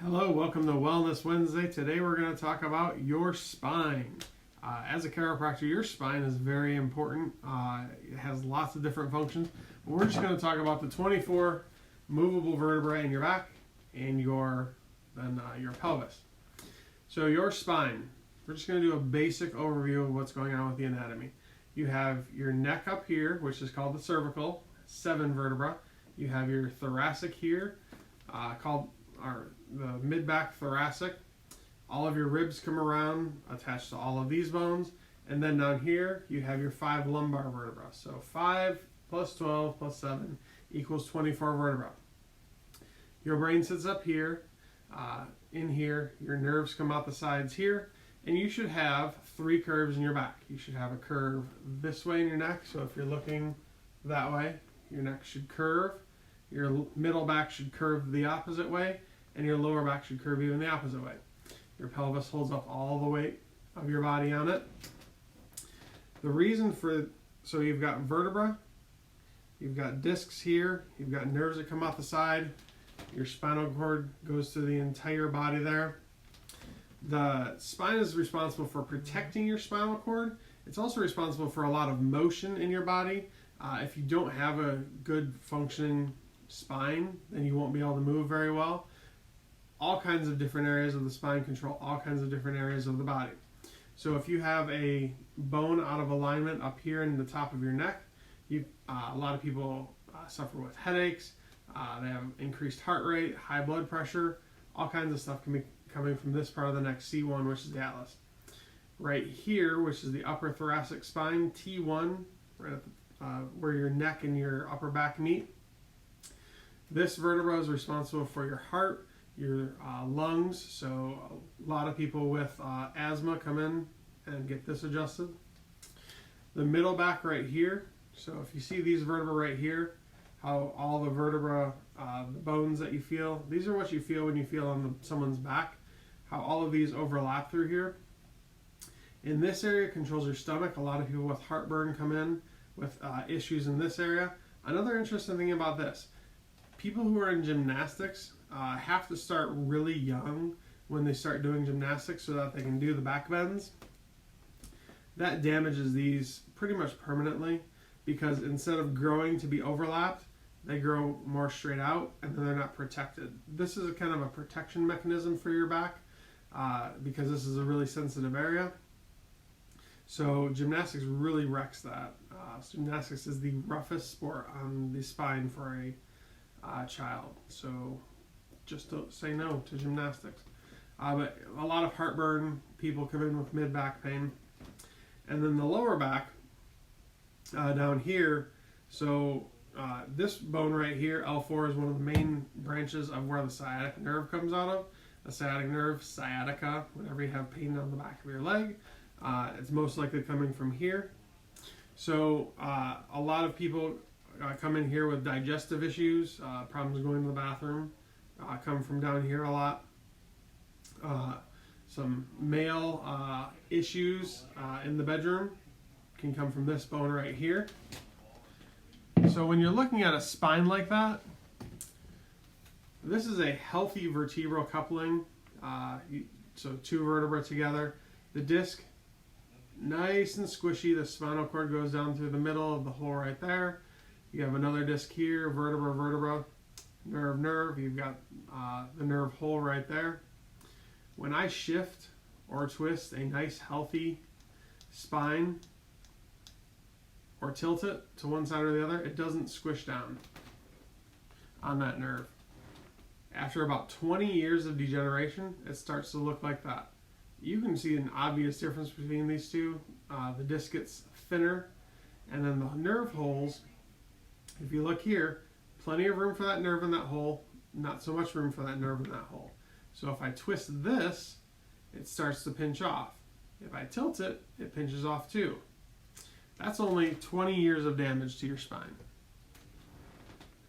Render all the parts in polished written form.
Hello, welcome to Wellness Wednesday. Today we're going to talk about your spine. As a chiropractor, your spine is very important. It has lots of different functions. But we're just going to talk about the 24 movable vertebrae in your back and your pelvis. So your spine, we're just going to do a basic overview of what's going on with the anatomy. You have your neck up here, which is called the cervical, 7 vertebrae. You have your thoracic here, called the mid-back thoracic. All of your ribs come around, attached to all of these bones. And then down here, you have your 5 lumbar vertebrae. So 5 plus 12 plus 7 equals 24 vertebrae. Your brain sits up here. In here, your nerves come out the sides here. And you should have 3 curves in your back. You should have a curve this way in your neck. So if you're looking that way, your neck should curve. Your middle back should curve the opposite way. And your lower back should curve even the opposite way. Your pelvis holds up all the weight of your body on it. The reason so you've got vertebra, you've got discs here, you've got nerves that come out the side, your spinal cord goes to the entire body there. The spine is responsible for protecting your spinal cord. It's also responsible for a lot of motion in your body. If you don't have a good functioning spine, then you won't be able to move very well. All kinds of different areas of the spine control all kinds of different areas of the body. So if you have a bone out of alignment up here in the top of your neck, a lot of people suffer with headaches, they have increased heart rate, high blood pressure, all kinds of stuff can be coming from this part of the neck, C1, which is the atlas. Right here, which is the upper thoracic spine, T1, right at where your neck and your upper back meet. This vertebra is responsible for your heart, your lungs, so a lot of people with asthma come in and get this adjusted. The middle back right here, so if you see these vertebrae right here, how all the vertebra, the bones that you feel, these are what you feel when you feel on someone's back, how all of these overlap through here. In this area controls your stomach. A lot of people with heartburn come in with issues in this area. Another interesting thing about this, people who are in gymnastics have to start really young when they start doing gymnastics so that they can do the back bends. That damages these pretty much permanently because instead of growing to be overlapped, they grow more straight out and then they're not protected. This is a kind of a protection mechanism for your back because this is a really sensitive area. So gymnastics really wrecks that. Gymnastics is the roughest sport on the spine for a child. So just don't say no to gymnastics. But a lot of heartburn, people come in with mid-back pain. And then the lower back, down here, so this bone right here, L4, is one of the main branches of where the sciatic nerve comes out of. The sciatic nerve, sciatica, whenever you have pain on the back of your leg, it's most likely coming from here. So a lot of people come in here with digestive issues, problems going to the bathroom, come from down here a lot. Some male issues in the bedroom can come from this bone right here. So when you're looking at a spine like that, this is a healthy vertebral coupling. So 2 vertebrae together. The disc, nice and squishy. The spinal cord goes down through the middle of the hole right there. You have another disc here, vertebra, vertebra, nerve, nerve. You've got the nerve hole right there. When I shift or twist a nice healthy spine or tilt it to one side or the other, it doesn't squish down on that nerve. After about 20 years of degeneration, it starts to look like that. You can see an obvious difference between these two. The disc gets thinner, and then the nerve holes, if you look here, plenty of room for that nerve in that hole, not so much room for that nerve in that hole. So if I twist this, it starts to pinch off. If I tilt it, it pinches off too. That's only 20 years of damage to your spine.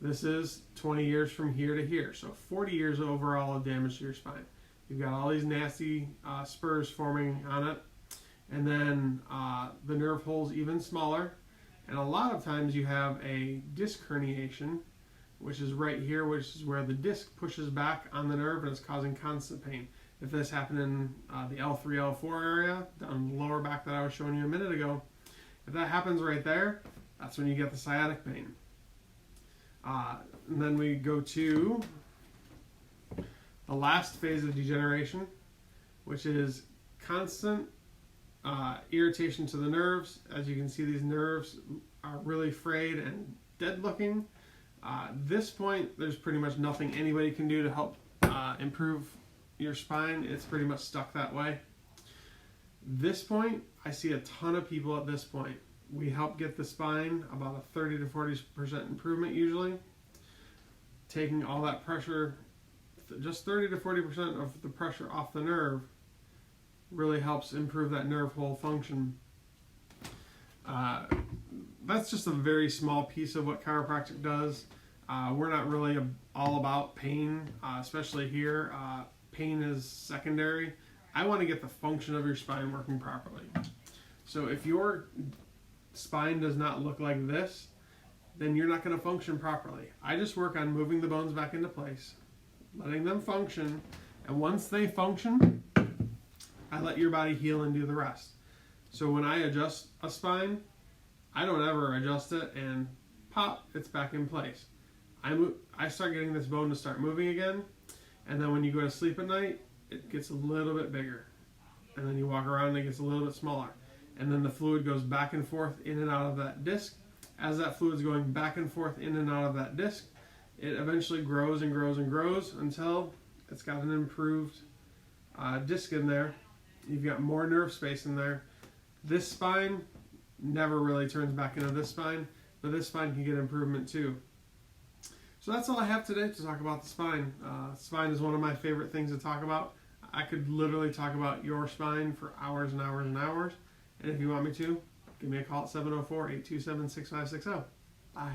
This is 20 years from here to here, so 40 years overall of damage to your spine. You've got all these nasty spurs forming on it, and then the nerve hole's even smaller. And a lot of times you have a disc herniation which is right here, which is where the disc pushes back on the nerve and it's causing constant pain. If this happened in the L3, L4 area, down the lower back that I was showing you a minute ago, if that happens right there, that's when you get the sciatic pain. And then we go to the last phase of degeneration, which is constant irritation to the nerves. As you can see, these nerves are really frayed and dead looking. This point, there's pretty much nothing anybody can do to help improve your spine. It's pretty much stuck that way. This point, I see a ton of people at this point. We help get the spine about a 30 to 40% improvement usually. Taking all that pressure, just 30 to 40% of the pressure off the nerve really helps improve that nerve hole function. That's just a very small piece of what chiropractic does. We're not really all about pain, especially here. Pain is secondary. I want to get the function of your spine working properly. So if your spine does not look like this, then you're not going to function properly. I just work on moving the bones back into place, letting them function, and once they function, I let your body heal and do the rest. So when I adjust a spine, I don't ever adjust it and pop, it's back in place. I start getting this bone to start moving again, and then when you go to sleep at night, it gets a little bit bigger. And then you walk around and it gets a little bit smaller. And then the fluid goes back and forth in and out of that disc. As that fluid is going back and forth in and out of that disc, it eventually grows and grows and grows until it's got an improved disc in there. You've got more nerve space in there. This spine never really turns back into this spine, but this spine can get improvement too. So that's all I have today to talk about the spine. Spine is one of my favorite things to talk about. I could literally talk about your spine for hours and hours and hours. And if you want me to, give me a call at 704-827-6560. Bye.